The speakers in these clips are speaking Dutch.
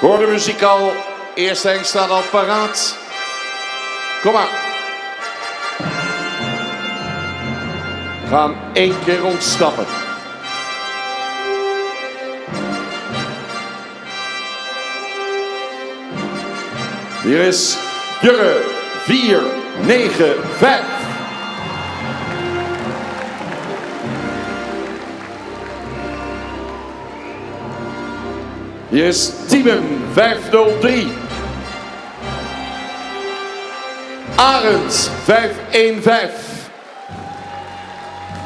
Hoor de muziek al. Eerste hengst staat al paraat. Kom maar. We gaan 1 keer rondstappen. Hier is Jurre 495. Hier is Tiemen 503. Arends 515.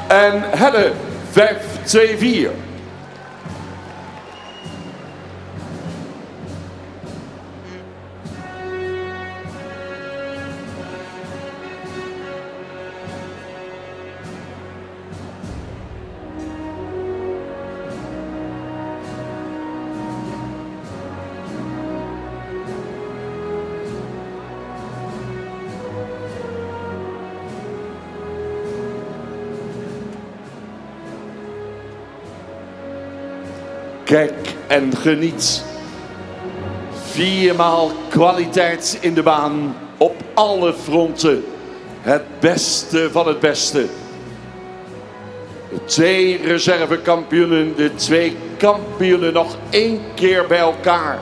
En Hedde 524. Kijk en geniet. 4-maal kwaliteit in de baan. Op alle fronten. Het beste van het beste. De 2 reservekampioenen. De 2 kampioenen nog 1 keer bij elkaar.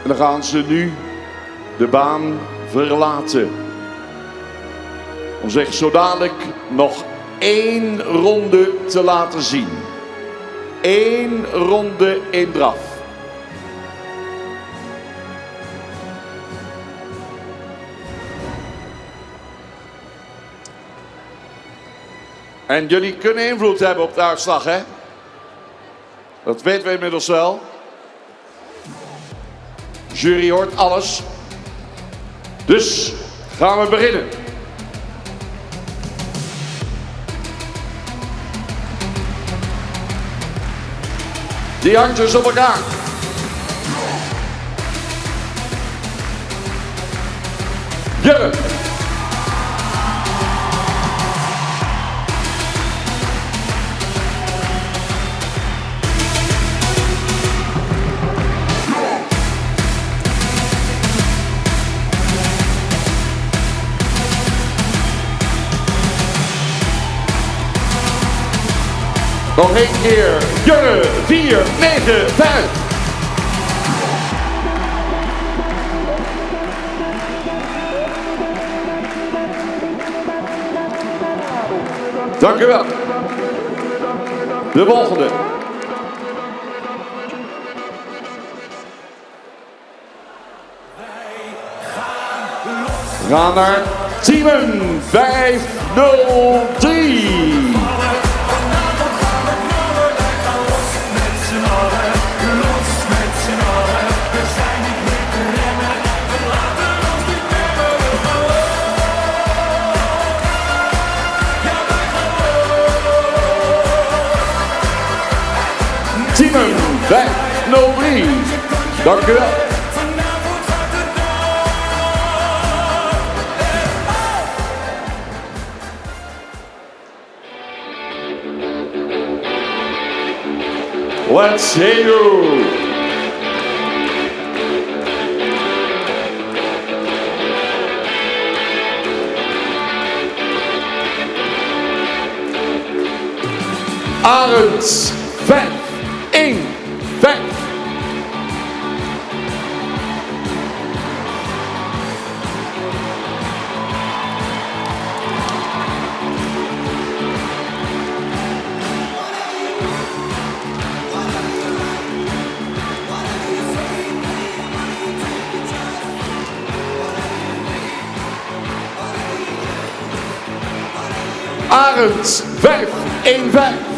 En dan gaan ze nu de baan verlaten. Om zich zo dadelijk nog 1 ronde te laten zien. 1 ronde in draf. En jullie kunnen invloed hebben op de uitslag, hè? Dat weten we inmiddels wel. De jury hoort alles. Dus gaan we beginnen. Die handjes op elkaar. Jurre. Nog 1 keer. Jurre 495. Dank u wel. De volgende. We gaan naar Tiemen 503. Tiemen 503. Dank u wel. Let's hear you. Arends 515. Arends 515.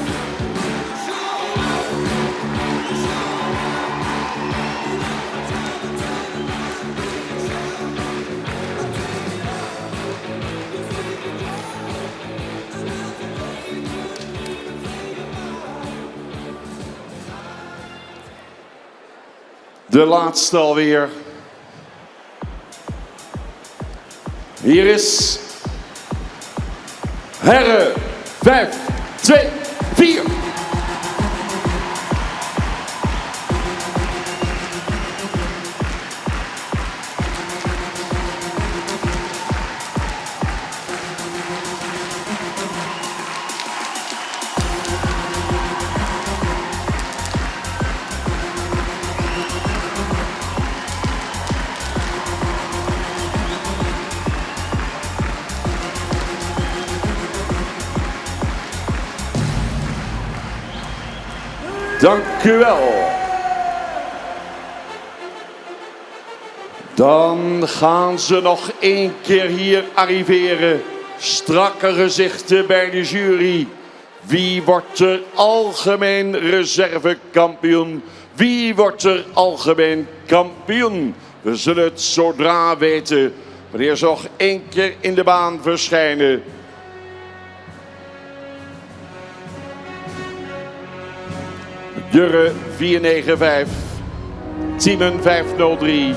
De laatste alweer. Hier is Herre 5, 2, 4. Dank u wel. Dan gaan ze nog 1 keer hier arriveren. Strakke gezichten bij de jury. Wie wordt er algemeen reservekampioen? Wie wordt er algemeen kampioen? We zullen het zodra weten. Wanneer ze nog 1 keer in de baan verschijnen. Jurre 495, Tiemen 503,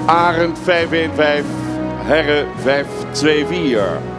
Arend 515, Herre 524.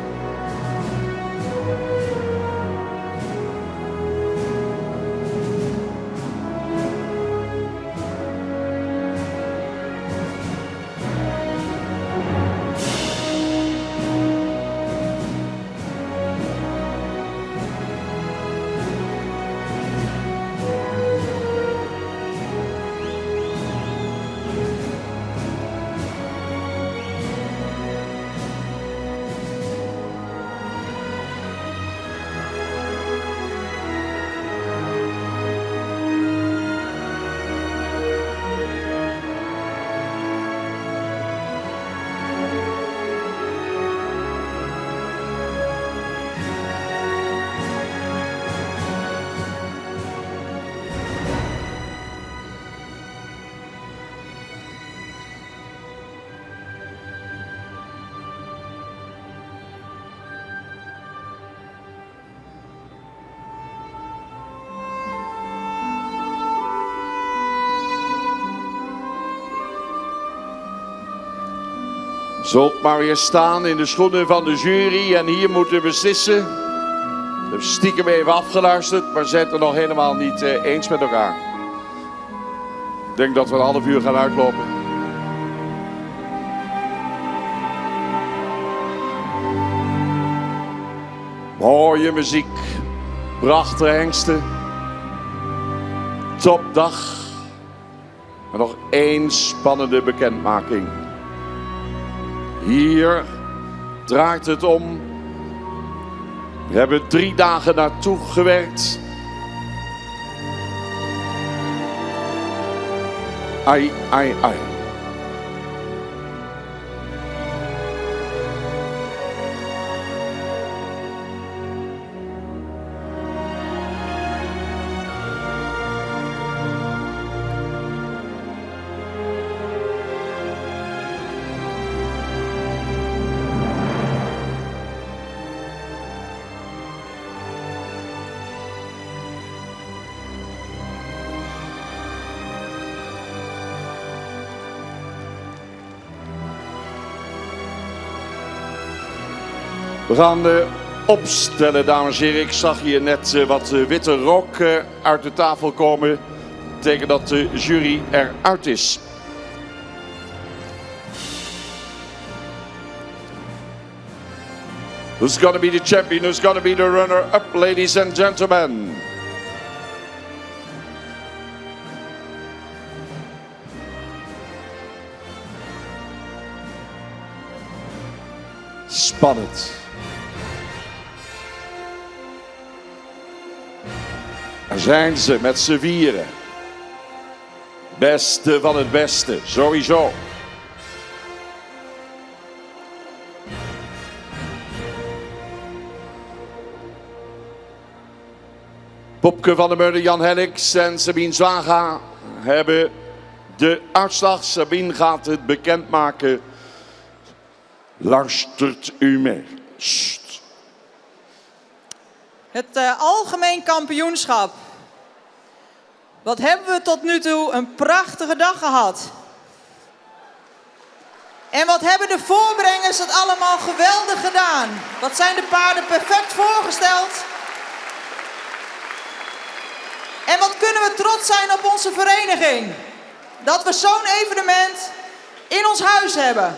Zult maar weer staan in de schoenen van de jury en hier moeten beslissen. Ik heb stiekem even afgeluisterd, maar zijn het er nog helemaal niet eens met elkaar. Ik denk dat we een half uur gaan uitlopen. Mooie muziek, prachtige hengsten, topdag. En nog 1 spannende bekendmaking. Hier draait het om. We hebben 3 dagen naartoe gewerkt. Ai, ai, ai. We gaan opstellen, dames en heren. Ik zag hier net wat witte rook uit de tafel komen. Dat betekent dat de jury eruit is. Who's gonna be the champion? Who's gonna be the runner-up, ladies and gentlemen? Spannend. Daar zijn ze met z'n vieren. Beste van het beste, sowieso. Popke van der Meulen, Jan Hennix en Sabine Zwaga hebben de uitslag. Sabine gaat het bekendmaken. Luistert u mee. Sst. Het algemeen kampioenschap. Wat hebben we tot nu toe een prachtige dag gehad. En wat hebben de voorbrengers het allemaal geweldig gedaan. Wat zijn de paarden perfect voorgesteld. En wat kunnen we trots zijn op onze vereniging. Dat we zo'n evenement in ons huis hebben.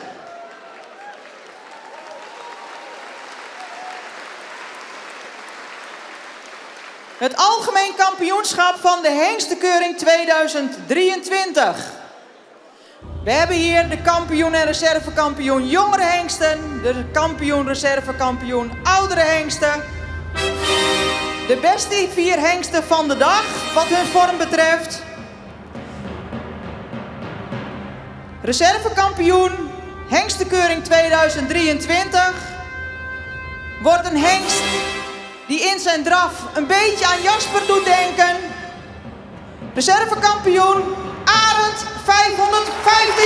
Het algemeen kampioenschap van de Hengstenkeuring 2023. We hebben hier de kampioen en reservekampioen jongere hengsten, de kampioen reservekampioen oudere hengsten, de beste 4 hengsten van de dag wat hun vorm betreft, reservekampioen Hengstenkeuring 2023 wordt een hengst die in zijn draf een beetje aan Jasper doet denken. Reservekampioen Arend 515.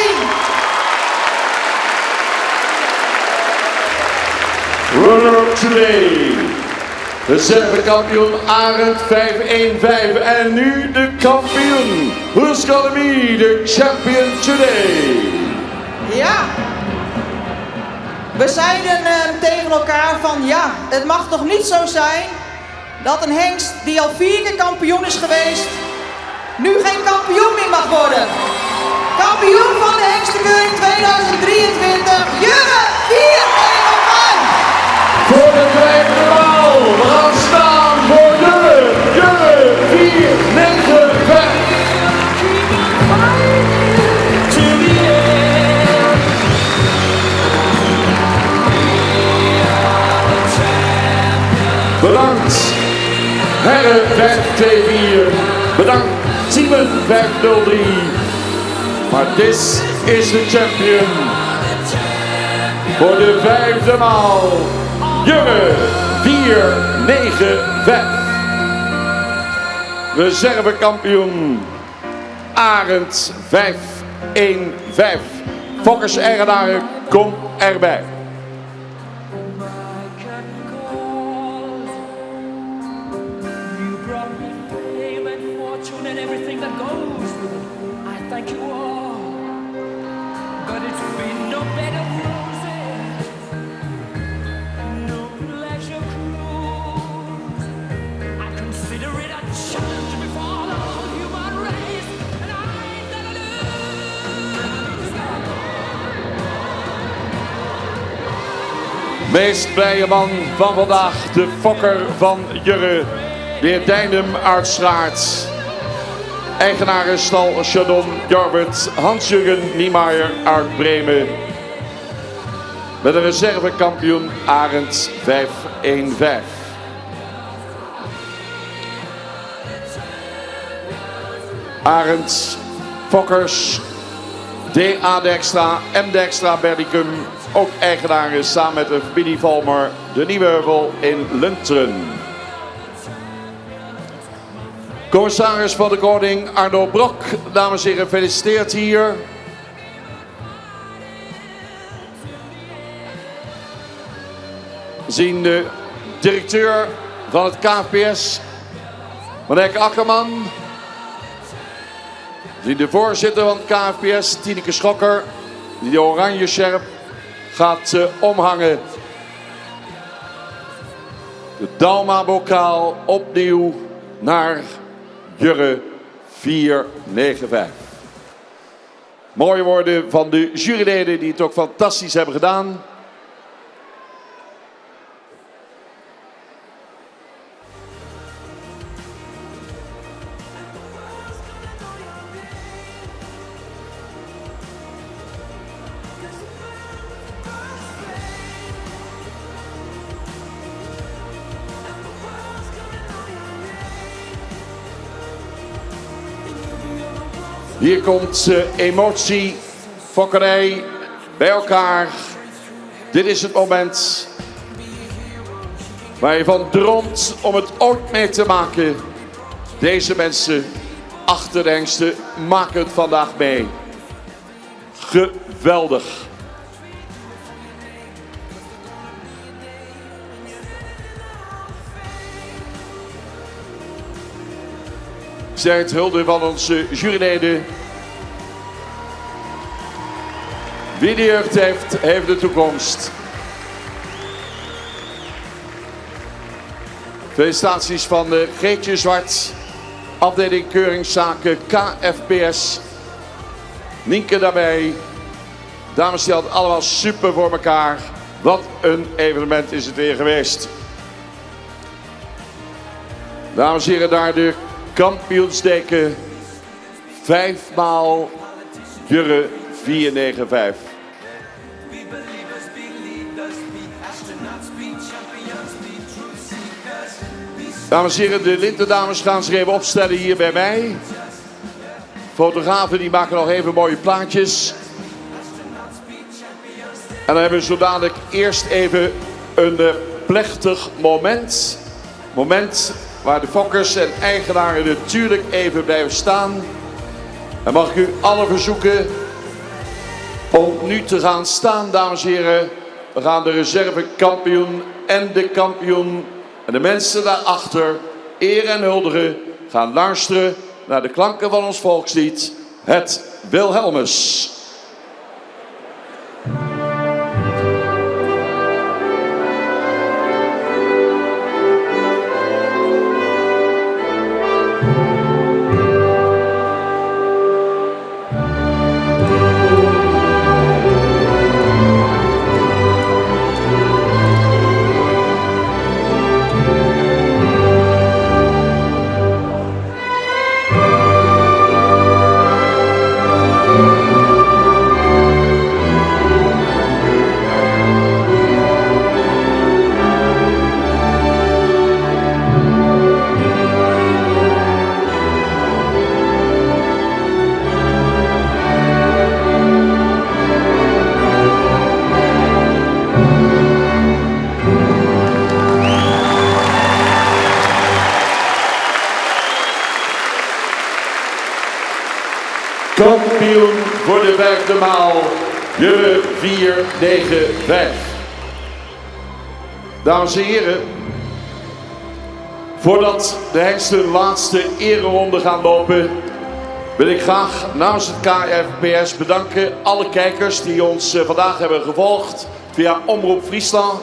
Runner-up today. Reservekampioen Arend 515. En nu de kampioen. Who's gonna be the champion today? Ja. We zeiden tegen elkaar van ja, het mag toch niet zo zijn dat een hengst die al 4 keer kampioen is geweest, nu geen kampioen meer mag worden. Kampioen van de Hengstenkeuring 2023, Jurre 415. Voor de tweede maal, we gaan staan voor Jurre 415. Bedankt, Heren 524. Bedankt, Simon 503. Maar this is de champion. Voor de 5e maal, Jurre 495. Reservekampioen Arend 515. Fokkers Eigenaren, kom erbij. And everything that goes with it. I thank you all, but it's been no bed of roses, no pleasure cruise. I consider it a challenge before the whole human race, and I ain't gonna lose. Meest blije man van vandaag, de fokker van Jurre, de heer Dijnem Aartsraert. Eigenaren stal Chardon Jorbert, Hans-Jürgen Niemeyer uit Bremen. Met een reservekampioen Arend 515. Arend, Fokkers, D.A. Dijkstra, M. Dijkstra Berdicum. Ook eigenaren samen met de familie Valmer, de Nieuwe Heuvel in Lunteren. Commissaris van de Koning Arno Brok, dames en heren, gefeliciteerd hier. We zien de directeur van het KNPS, Monique Akkerman. We zien de voorzitter van het KNPS, Tineke Schokker, die de oranje sjerp gaat omhangen. De Dalma-bokaal opnieuw naar Jurre 495. Mooie woorden van de juryleden die het ook fantastisch hebben gedaan. Hier komt emotie, fokkerij bij elkaar. Dit is het moment waar je van droomt om het ooit mee te maken. Deze mensen achter de hengsten maken het vandaag mee. Geweldig. Zij het hulde van onze juryleden. Wie de jeugd heeft, heeft de toekomst. Felicitaties van Geertje Zwart, Afdeling Keuringszaken KFPS. Nienke daarbij. Dames die hadden allemaal super voor elkaar. Wat een evenement is het weer geweest. Dames en heren, daar de kampioensdeken. 5x Jurre 495. Dames en heren, de lintendames gaan zich even opstellen hier bij mij. Fotografen die maken nog even mooie plaatjes. En dan hebben we zo dadelijk eerst even een plechtig moment. Moment waar de fokkers en eigenaren natuurlijk even blijven staan. En mag ik u allen verzoeken om nu te gaan staan, dames en heren. We gaan de reservekampioen en de kampioen en de mensen daarachter eer en huldigen. Gaan luisteren naar de klanken van ons volkslied, het Wilhelmus. Kampioen voor de vijfde maal, Jurre 495. Dames en heren, voordat de hengsten laatste ereronde gaan lopen, wil ik graag namens het KFPS bedanken alle kijkers die ons vandaag hebben gevolgd via Omroep Friesland.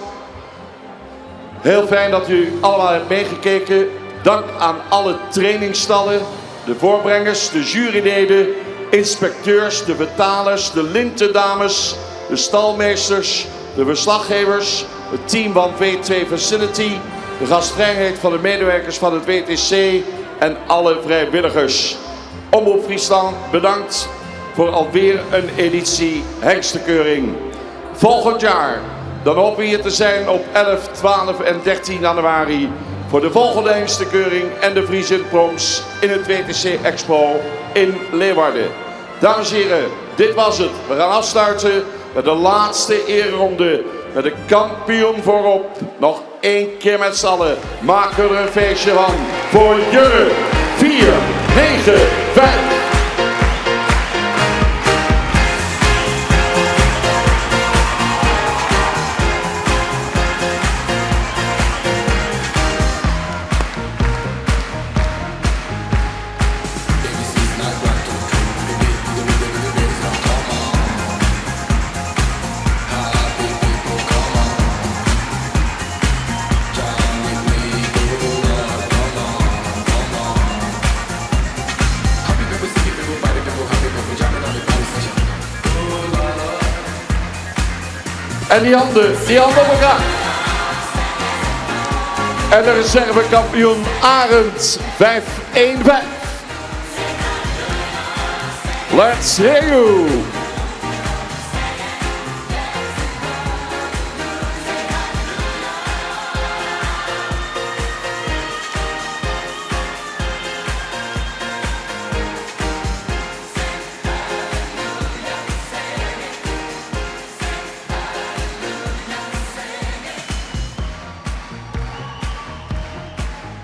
Heel fijn dat u allemaal hebt meegekeken. Dank aan alle trainingstallen, de voorbrengers, de juryleden, inspecteurs, de vertalers, de lintendames, de stalmeesters, de verslaggevers, het team van V2 Facility, de gastvrijheid van de medewerkers van het WTC en alle vrijwilligers. Omroep Friesland, bedankt voor alweer een editie hengstenkeuring. Volgend jaar, dan hopen we hier te zijn op 11, 12 en 13 januari voor de volgende hengstenkeuring en de Friesland-proms in het WTC Expo in Leeuwarden. Dames en heren, dit was het. We gaan afsluiten met de laatste ereronde met de kampioen voorop. Nog één keer met z'n allen maken we er een feestje van voor Jurre 495. En die handen op elkaar. En de reservekampioen Arend 515. Let's hear you.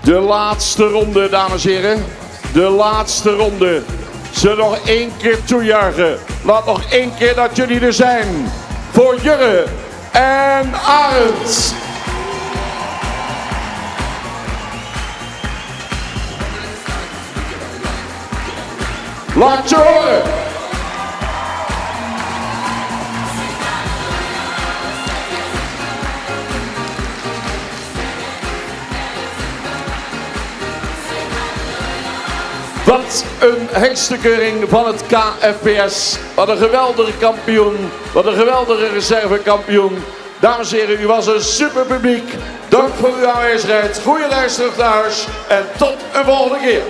De laatste ronde, dames en heren. De laatste ronde. Zullen nog één keer toejuichen. Laat nog één keer dat jullie er zijn. Voor Jurre en Arend. Laat je horen. Wat een hengstenkeuring van het KFPS. Wat een geweldige kampioen. Wat een geweldige reservekampioen. Dames en heren, u was een super publiek. Dank voor uw aanwezigheid. Goeie reis terug naar huis. En tot een volgende keer.